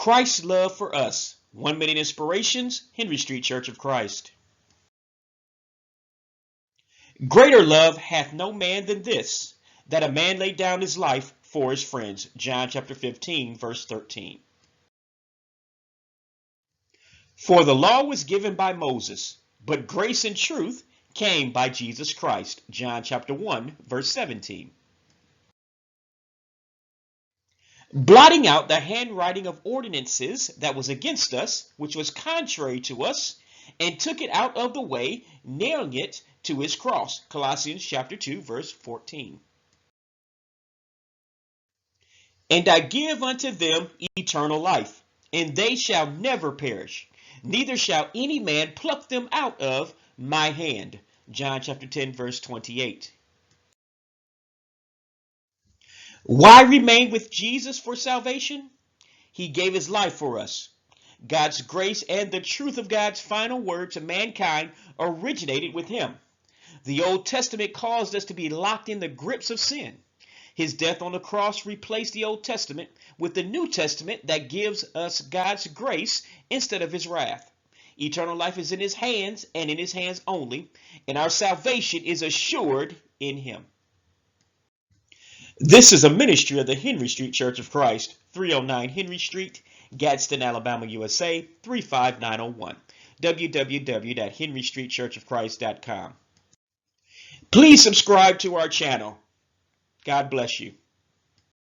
Christ's love for us. 1 Minute Inspirations, Henry Street Church of Christ. Greater love hath no man than this, that a man lay down his life for his friends. John chapter 15, verse 13. For the law was given by Moses, but grace and truth came by Jesus Christ. John chapter 1, verse 17. Blotting out the handwriting of ordinances that was against us, which was contrary to us, and took it out of the way, nailing it to his cross. Colossians chapter 2, verse 14. And I give unto them eternal life, and they shall never perish, neither shall any man pluck them out of my hand. John chapter 10, verse 28. Why remain with Jesus for salvation? He gave his life for us. God's grace and the truth of God's final word to mankind originated with him. The Old Testament caused us to be locked in the grips of sin. His death on the cross replaced the Old Testament with the New Testament that gives us God's grace instead of his wrath. Eternal life is in his hands and in his hands only, and our salvation is assured in him. This is a ministry of the Henry Street Church of Christ, 309 Henry Street, Gadsden, Alabama, USA, 35901. www.henrystreetchurchofchrist.com. Please subscribe to our channel. God bless you.